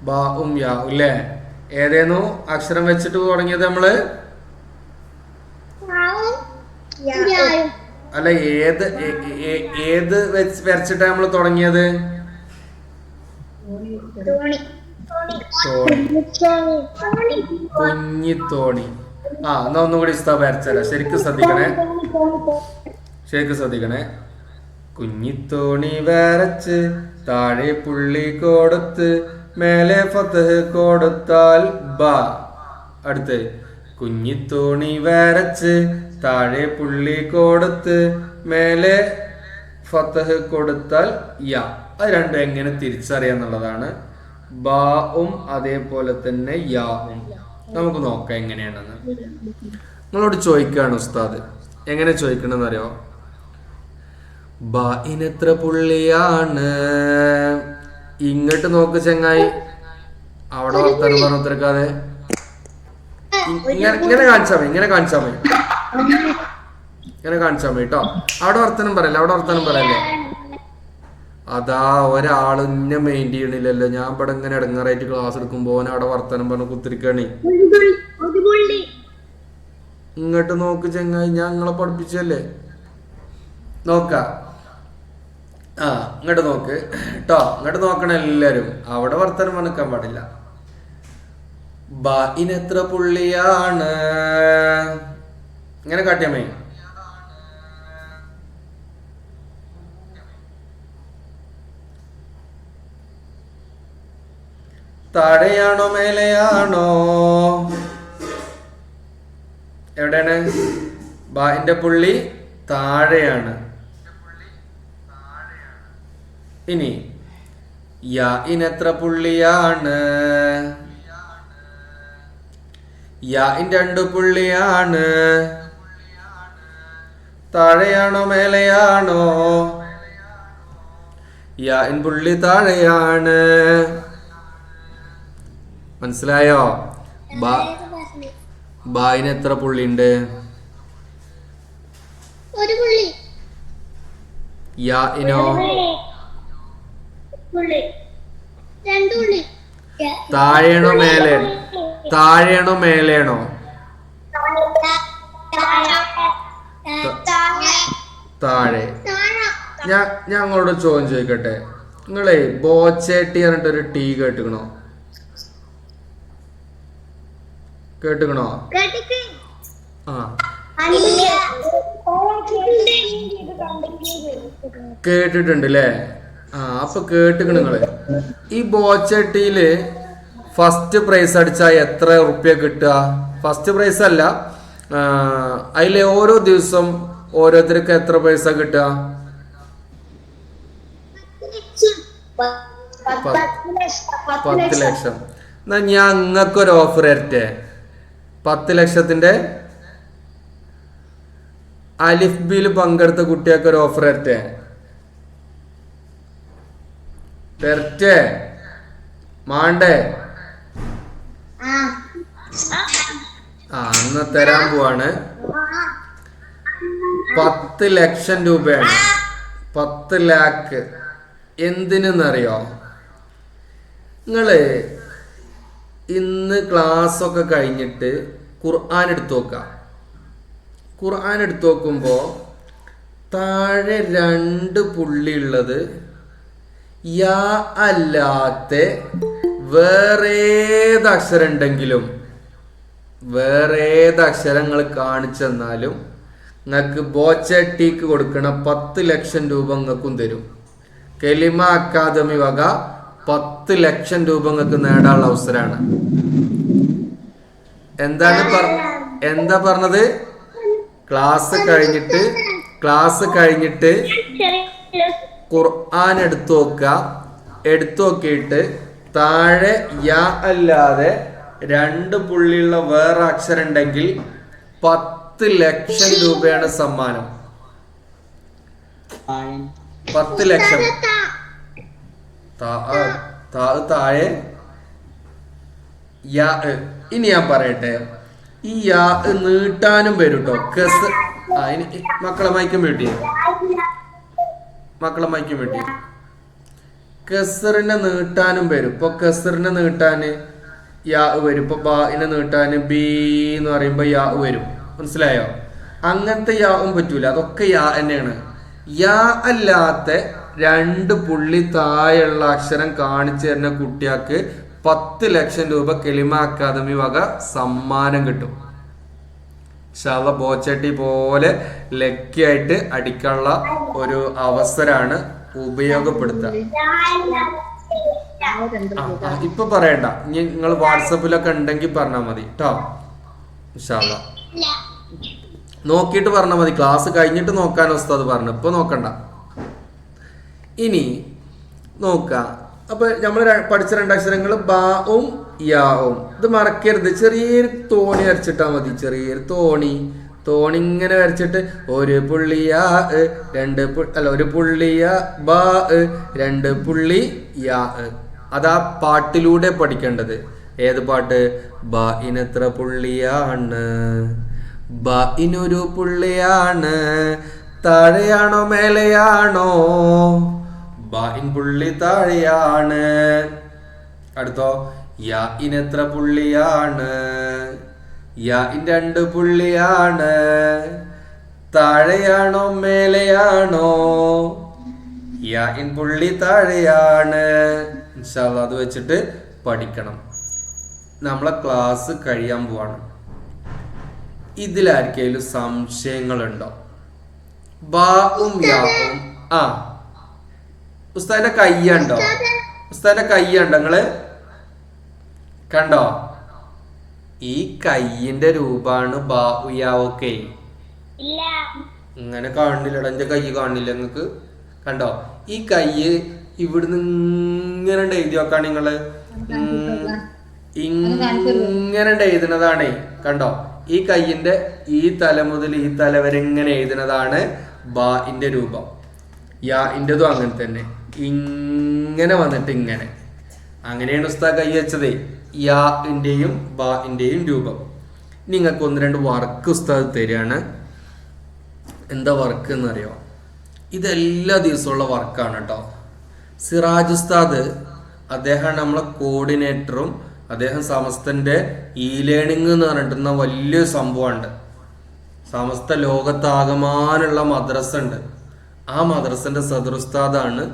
ബാവും യാവും അല്ലേ? ഏതേന്നു അക്ഷരം വെച്ചിട്ട് തുടങ്ങിയത് നമ്മള്? അല്ല, ഏത് വരച്ചിട്ടാ നമ്മള് തുടങ്ങിയത്? കുഞ്ഞിത്തോണി. എന്നാ ഒന്നും കൂടി ഉസ്താദ് വരച്ചല്ല. ശരിക്കും ശ്രദ്ധിക്കണേ. കുഞ്ഞിത്തോണി വരച്ച് താഴെ പുള്ളി കൊടുത്ത് മേലെ ഫതഹ് കൊടുത്താൽ ബ. അടുത്ത് കുഞ്ഞിത്തോണി വരച്ച് താഴെ പുള്ളി കൊടുത്ത് മേലെ ഫതഹ് കൊടുത്താൽ യ. അത് രണ്ടും എങ്ങനെ തിരിച്ചറിയാന്നുള്ളതാണ്. ബാവും അതേപോലെ തന്നെ യാവും. നമുക്ക് നോക്കാം എങ്ങനെയാണെന്ന്. നിങ്ങളോട് ചോദിക്കുകയാണ് ഉസ്താദ്. എങ്ങനെ ചോദിക്കണമെന്ന് അറിയോ? ബായിനെത്ര പുള്ളിയാണ്? ഇങ്ങോട്ട് നോക്ക് ചങ്ങായി. അവിടെ വർത്താനം പറഞ്ഞിരിക്കാതെ ഇങ്ങനെ കാണിച്ചാ മതി കേട്ടോ. അവിടെ വർത്താനം പറയല്ലേ. അതാ ഒരാൾ ഇന്നെ മെയിൻ ചെയ്യണില്ലല്ലോ. ഞാൻ ഇവിടെ ഇങ്ങനെ ഇടങ്ങാറായിട്ട് ക്ലാസ് എടുക്കുമ്പോ അവിടെ വർത്താനം പറഞ്ഞ് കുത്തിരിക്കണേ. ഇങ്ങോട്ട് നോക്ക് ചങ്ങായി, ഞാൻ നിങ്ങളെ പഠിപ്പിച്ചല്ലേ. നോക്കാം. ഇങ്ങോട്ട് നോക്ക് കേട്ടോ. ഇങ്ങോട്ട് നോക്കണം എല്ലാരും. അവിടെ വർത്താനം പറഞ്ഞിക്കാൻ പാടില്ല. ബായിനെത്ര പുള്ളിയാണ്? ഇങ്ങനെ കാട്ടിയാമേ. താഴെയാണോ മേലെയാണോ? എവിടെയാണ്? ബായിന്റെ പുള്ളി താഴെയാണ്. ഇനി യാഇനെത്ര പുള്ളിയാണ്? യാഇൻ 2 പുള്ളിയാണ്. താഴെയാണോ മേലെയാണോ? യാഇൻ പുള്ളി താഴെയാണ്. മനസ്സിലായോ? ബായിന് എത്ര പുള്ളിയുണ്ട്? യാഇനോ? താഴെയാണോ മേലെയാണോ? താഴെ. ഞാൻ നിങ്ങളോട് ചോദ്യം ചോദിക്കട്ടെ. നിങ്ങളെ ബോച്ചേട്ടി പറഞ്ഞിട്ടൊരു ടീ കേട്ടുക്കണോ? കേട്ടിട്ടുണ്ട് അല്ലേ? അപ്പൊ കേട്ടിക്കണ് നിങ്ങള്. ഈ ബോച്ചട്ടിയില് ഫസ്റ്റ് പ്രൈസ് അടിച്ചാൽ എത്ര റുപ്യ കിട്ടുക? ഫസ്റ്റ് പ്രൈസ് അല്ല, അതിലെ ഓരോ ദിവസം ഓരോരുത്തർക്ക് എത്ര പൈസ കിട്ടുക? 10 ലക്ഷം. എന്നാ ഞാൻ അങ്ങക്കൊരു ഓഫർ തരട്ടെ. 10 ലക്ഷത്തിന്റെ അലിഫ് ബിയിൽ പങ്കെടുത്ത കുട്ടികൾക്ക് ഒരു ഓഫർ തരട്ടെ. മാണ്ടേ? അന്ന് തരാൻ പോവാണ്. 10 ലക്ഷം രൂപയാണ്. 10 ലാക്ക്. എന്തിനെന്നറിയോ? നിങ്ങള് ഇന്ന് ക്ലാസ് ഒക്കെ കഴിഞ്ഞിട്ട് ഖുർആൻ എടുത്തു നോക്കാം. ഖുർആൻ എടുത്തു നോക്കുമ്പോ താഴെ 2 പുള്ളി ഉള്ളത് യാ അല്ലാത്ത വേറേത് അക്ഷരം ഉണ്ടെങ്കിലും, വേറേത് അക്ഷരങ്ങൾ കാണിച്ചെന്നാലും നിങ്ങൾക്ക് ബോച്ചട്ടിക്ക് കൊടുക്കണ 10 ലക്ഷം രൂപ നിങ്ങൾക്കും തരും. കെലിമ അക്കാദമി വക 10 ലക്ഷം രൂപ നിങ്ങൾക്ക് നേടാനുള്ള അവസരമാണ്. എന്താ പറഞ്ഞത്? ക്ലാസ് കഴിഞ്ഞിട്ട് ഖുർആൻ എടുത്തു നോക്കിയിട്ട് താഴെ യാ അല്ലാതെ 2 പുള്ളിയുള്ള വേറെ അക്ഷരം ഉണ്ടെങ്കിൽ 10 ലക്ഷം രൂപയാണ് സമ്മാനം. 10 ലക്ഷം. താഴെ യാ. ഇനി ഞാൻ പറയട്ടെ, ഈ യാ നീട്ടാനും വരും കേട്ടോ. മക്കളെ മൈക്കും വീട്ടി കെസറിനെ നീട്ടാനും വരും. ഇപ്പൊ കെസറിനെ നീട്ടാന് യാ വരും. ഇപ്പൊ ബാഇനെ നീട്ടാന് ബി എന്ന് പറയുമ്പോ യാ വരും. മനസ്സിലായോ? അങ്ങനത്തെ യാവും പറ്റൂല. അതൊക്കെ യാ തന്നെയാണ്. യാ അല്ലാത്ത 2 പുള്ളി താഴെയുള്ള അക്ഷരം കാണിച്ചു തരുന്ന കുട്ടികൾക്ക് 10 ലക്ഷം രൂപ കെലിമ അക്കാദമി വക സമ്മാനം കിട്ടും. ഇൻഷാല്ലാ ബോച്ചട്ടി പോലെ ലക്കിയായിട്ട് അടിക്കാനുള്ള ഒരു അവസരമാണ്. ഉപയോഗപ്പെടുത്തുക. ഇപ്പൊ പറയണ്ട, നിങ്ങൾ വാട്സപ്പിലൊക്കെ ഉണ്ടെങ്കിൽ പറഞ്ഞാൽ മതി കേട്ടോ. ഇൻഷാല്ലാ നോക്കിയിട്ട് പറഞ്ഞാൽ മതി. ക്ലാസ് കഴിഞ്ഞിട്ട് നോക്കാൻ ഉസ്താദ് പറഞ്ഞു. ഇപ്പൊ നോക്കണ്ട. ഇനി നോക്കാം. അപ്പൊ നമ്മൾ പഠിച്ച 2 അക്ഷരങ്ങൾ ബാവും യാവും. ഇത് മറക്കരുത്. ചെറിയൊരു തോണി വരച്ചിട്ടാ മതി. ചെറിയൊരു തോണി ഇങ്ങനെ വരച്ചിട്ട് 1 പുള്ളി യാ 1 പുള്ളി യാ ബാ 2 പുള്ളി യാ. അതാ പാട്ടിലൂടെ പഠിക്കേണ്ടത്. ഏത് പാട്ട്? ബാഇനെത്ര പുള്ളിയാണ്, ബാഇനൊരു പുള്ളിയാണ്, താഴെയാണോ മേലെയാണോ, ബാഇൻ പുള്ളി താഴെയാണ്. അടുത്തോ യാഇനെത്ര പുള്ളിയാണ്, യാഇൻ 2 പുള്ളിയാണ്, താഴെയാണോ മേലെയാണോ, യാഇൻ പുള്ളി താഴെയാണ്. ഇൻഷാല്ലാ അത് വെച്ചിട്ട് പഠിക്കണം. നമ്മളെ ക്ലാസ് കഴിയാൻ പോവാണ്. ഇതിലാർക്കെങ്കിലും സംശയങ്ങളുണ്ടോ? ബാവും യാവും. ഉസ്താദിന്റെ കയ്യുണ്ടോ? നിങ്ങള് കണ്ടോ? ഈ കയ്യിന്റെ രൂപാണ് ബാവു യാവൊക്കെ. ഇങ്ങനെ കാണില്ലടാ, എന്റെ കൈ കാണില്ല നിങ്ങക്ക്. കണ്ടോ? ഈ കയ്യ് ഇവിടുന്ന് ഇങ്ങനെ എഴുതി നോക്കാണ്. നിങ്ങള് ഇങ്ങനെ എഴുതുന്നതാണേ. കണ്ടോ? ഈ കയ്യിന്റെ ഈ തല മുതൽ ഈ തല വരെ ഇങ്ങനെ എഴുതുന്നതാണ് ബാഇന്റെ രൂപം. യാഇൻ്റെതും അങ്ങനെ തന്നെ. ഇങ്ങനെ വന്നിട്ട് ഇങ്ങനെ. അങ്ങനെയാണ് ഉസ്താദ് കൈ വെച്ചത്. യാഇന്റെയും ബാഇന്റെയും രൂപം. നിങ്ങൾക്ക് 1-2 വർക്ക് ഉസ്താദ് തരികയാണ്. എന്താ വർക്ക് എന്നറിയോ? ഇതെല്ലാ ദിവസമുള്ള വർക്കാണ് കേട്ടോ. സിറാജ് ഉസ്താദ് അദ്ദേഹം നമ്മളെ കോർഡിനേറ്ററും. അദ്ദേഹം സമസ്തന്റെ ഇ ലേണിംഗ് എന്ന് പറഞ്ഞിട്ടുന്ന വലിയൊരു സംഭവമുണ്ട്. സമസ്ത ലോകത്താകമാനുള്ള മദ്രസ ഉണ്ട്. ആ മദ്രസന്റെ സദറുസ്താദാണ്.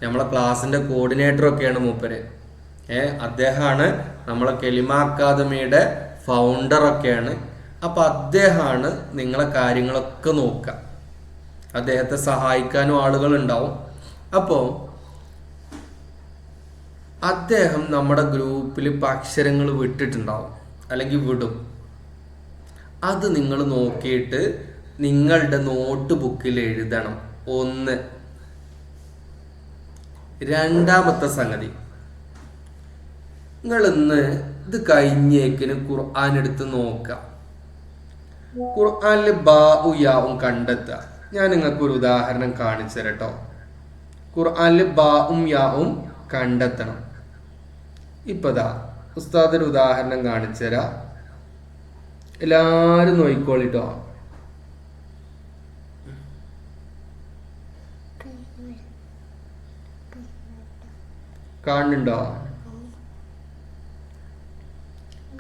നമ്മളെ ക്ലാസിന്റെ കോർഡിനേറ്ററൊക്കെയാണ് മൂപ്പര്. അദ്ദേഹമാണ് നമ്മളെ കെലിമ അക്കാദമിയുടെ ഫൗണ്ടറൊക്കെയാണ്. അപ്പൊ അദ്ദേഹമാണ് നിങ്ങളെ കാര്യങ്ങളൊക്കെ നോക്കുക. അദ്ദേഹത്തെ സഹായിക്കാനും ആളുകൾ ഉണ്ടാവും. അപ്പോൾ അദ്ദേഹം നമ്മുടെ ഗ്രൂപ്പിൽ അക്ഷരങ്ങൾ വിട്ടിട്ടുണ്ടാവും, അല്ലെങ്കിൽ വിടും. അത് നിങ്ങൾ നോക്കിയിട്ട് നിങ്ങളുടെ നോട്ട് ബുക്കിൽ എഴുതണം. 1. രണ്ടാമത്തെ സംഗതി, നിങ്ങൾ ഇന്ന് ഇത് കഴിഞ്ഞേക്കിന് ഖുർആൻ എടുത്ത് നോക്കാം. ഖുർആനിൽ ബാഉ യാവും കണ്ടെത്തുക. ഞാൻ നിങ്ങൾക്ക് ഒരു ഉദാഹരണം കാണിച്ചു തരാം കേട്ടോ. ഖുർആനിൽ ബാഉം യാവും കണ്ടെത്തണം. ഇപ്പതാ ഉസ്താദ് ഒരു ഉദാഹരണം കാണിച്ചു തരാം. എല്ലാരും നോയിക്കോളിട്ടോ. കാണുന്നുണ്ടോ?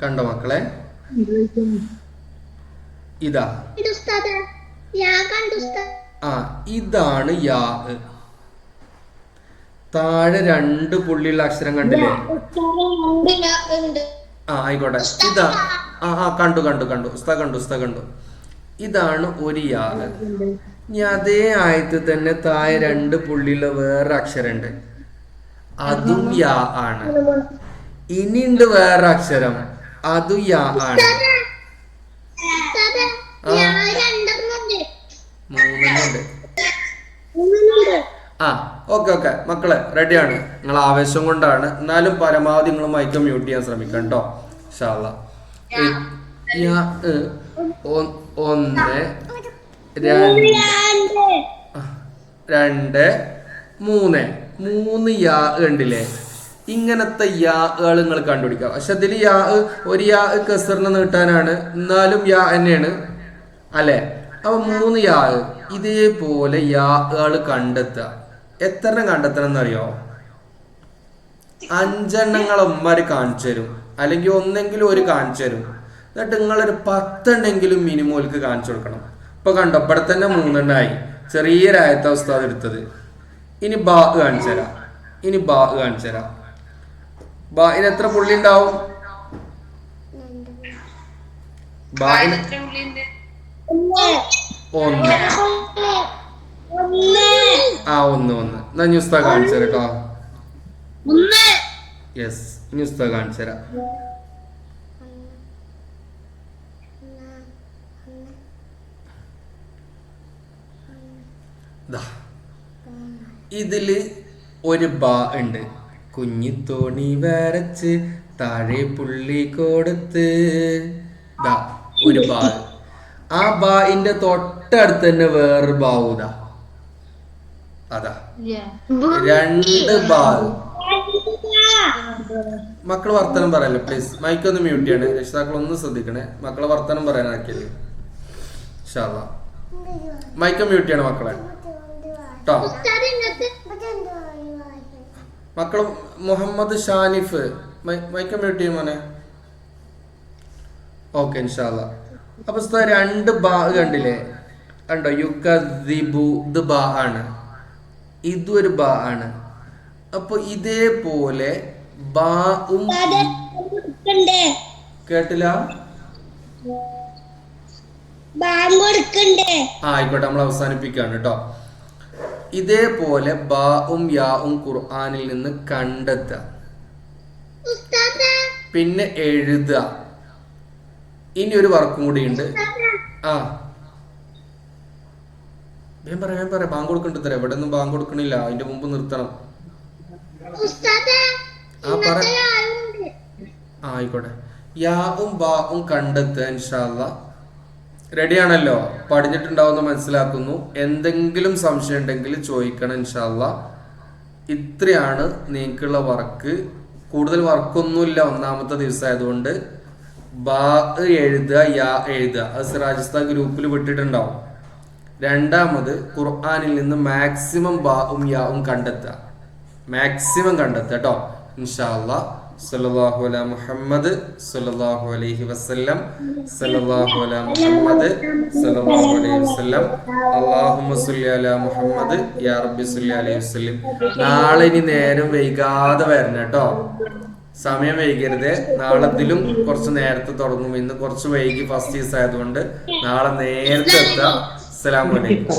കണ്ടോ മക്കളെ? ഇതാ ഇതാണ് യാ. താഴെ 2 പുള്ളിയുള്ള അക്ഷരം കണ്ടില്ലേ? ആയിക്കോട്ടെ. ഇതാ കണ്ടു ഉസ്താദ് കണ്ടു. ഇതാണ് ഒരു യാ. ഇനി അതേ ആയത്തിൽ തന്നെ താഴെ 2 പുള്ളിയുള്ള വേറെ അക്ഷരം ഉണ്ട്. അതും യാ ആണ്. ഇനിയുണ്ട് വേറെ അക്ഷരം, അതും യാ ആണ്. 3 ഉണ്ട്. ഓക്കെ ഓക്കെ മക്കളെ റെഡിയാണ്. നിങ്ങൾ ആവേശം കൊണ്ടാണ്, എന്നാലും പരമാവധി നിങ്ങൾ മൈക്ക് മ്യൂട്ട് ചെയ്യാൻ ശ്രമിക്കണം കേട്ടോ. ഇൻഷാ അല്ലാ. ഒന്ന് രണ്ട് മൂന്ന് മൂന്ന് യാ കണ്ടില്ലേ? ഇങ്ങനത്തെ യാകൾ നിങ്ങൾ കണ്ടുപിടിക്കാം. പക്ഷെ ഇതിൽ യാ ഒരു യാ കസറിന് നീട്ടാനാണ്, എന്നാലും യാ തന്നെയാണ് അല്ലെ? അപ്പൊ 3 യാ ഇതേപോലെ യാകൾ കണ്ടെത്തുക. എത്ര കണ്ടെത്തണം എന്നറിയോ? 5 ഉമ്മാര് കാണിച്ചു തരും, അല്ലെങ്കിൽ ഒന്നെങ്കിലും ഒരു കാണിച്ചു തരും. എന്നിട്ട് നിങ്ങളൊരു 10 എണ്ണെങ്കിലും മിനിമോൽക്ക് കാണിച്ചു കൊടുക്കണം. ഇപ്പൊ കണ്ടോ, ഇവിടെ തന്നെ 3 ആയി. ചെറിയൊരായത്ത ഉസ്താദ് എടുത്തത്. ഇനി ബാ കാണിച്ചു തരാം. ഇനി ബാ കാണിച്ചു തരാം. ബായിന് എത്ര പുള്ളി ഉണ്ടാവും? ബായിന് 1. ആ 1 എന്നാ ഇനി ഉസ്താദ് കാണിച്ചു തരാം കേട്ടോ. യെസ്, ഇനി ഉസ്താദ് കാണിച്ചു തരാം. ഇതില് ഒരു ബാ ഉണ്ട്. കുഞ്ഞിത്തോണി വരച്ച് താഴെ പുള്ളി കൊടുത്ത് ദാ ഒരു ബാ. ആ ബായിന്റെ തൊട്ടടുത്ത് തന്നെ വേറൊരു ബാവുതാ. അതാ 2 ബാ. മക്കള് വർത്തനം പറയല്ലേ പ്ലീസ്. മൈക്ക് ഒന്ന് മ്യൂട്ട് ചെയ്യണേ. രക്ഷിതാക്കൾ ഒന്ന് ശ്രദ്ധിക്കണേ. മക്കളെ വർത്തനം പറയാനാക്കില്ലേ. ഇൻഷാ അല്ലാ മൈക്ക് മ്യൂട്ട് ചെയ്യണം മക്കളെ കേട്ടോ. മക്കള് മുഹമ്മദ് ഷാനിഫ് മൈക്ക് മ്യൂട്ട് ചെയ്യും മോനെ. ഓക്കെ ഇൻഷാ അല്ലാ. അപ്പൊ 2 ബാ കണ്ടില്ലേ? കണ്ടോ? യുക്കദിബു ഇത് ബാ ആണ്, ഇതൊരു ബാ ആണ്. അപ്പൊ ഇതേപോലെ ബാഉം കേട്ടില്ല? ആയിക്കോട്ടെ, നമ്മൾ അവസാനിപ്പിക്കാണ് കേട്ടോ. ഇതേപോലെ ബാഉം യാഉം ഖുർആനിൽ നിന്ന് കണ്ടെത്തുക, പിന്നെ എഴുതുക. ഇനി ഒരു വർക്കും കൂടി ഉണ്ട്. ആ വേം പറയാ. ബാങ്ക് കൊടുക്കണ്ട തരാം. ഇവിടെ ഒന്നും ബാങ്ക് കൊടുക്കണില്ല, അതിന്റെ മുമ്പ് നിർത്തണം. ആ പറ. ആയിക്കോട്ടെ. യാവും ബാവും കണ്ടെത്തുക. ഇൻഷാ അല്ലാ റെഡിയാണല്ലോ? പഠിച്ചിട്ടുണ്ടാവുമെന്ന് മനസ്സിലാക്കുന്നു. എന്തെങ്കിലും സംശയം ഉണ്ടെങ്കിൽ ചോദിക്കണം ഇൻഷാ അല്ലാ. ഇത്രയാണ് നിങ്ങൾക്കുള്ള വർക്ക്. കൂടുതൽ വർക്കൊന്നുമില്ല, 1ാമത്തെ ദിവസം ആയതുകൊണ്ട്. ബാ എഴുതുക, യാ എഴുതുക. അത് സിറാജിസ്ത ഗ്രൂപ്പിൽ വിട്ടിട്ടുണ്ടാവും. 2ാമത് ഖുർആനിൽ നിന്ന് മാക്സിമം ബാവും യാവും കണ്ടെത്തുക. മാക്സിമം കണ്ടെത്തുക കേട്ടോ. ഇൻഷാ അല്ലാ. സല്ലല്ലാഹു അലാ മുഹമ്മദ് സല്ലല്ലാഹു അലൈഹി വസല്ലം സല്ലല്ലാഹു അലാ മുഹമ്മദ് സല്ലല്ലാഹു അലൈഹി വസല്ലം അല്ലാഹുമ്മ സ്വല്ലി അലാ മുഹമ്മദ് യാ റബ്ബി സ്വല്ലി അലൈഹി വസല്ലം. നാളെ ഇനി നേരം വൈകാതെ വരണം കേട്ടോ. സമയം വൈകരുത്. നാളെ ഇതിലും കുറച്ച് നേരത്തെ തുടങ്ങും. ഇന്ന് കുറച്ച് വൈകി ഫസ്റ്റ് ദിവസം ആയതുകൊണ്ട് നാളെ നേരത്തെ എത്താം. അസ്സലാമു അലൈക്കും.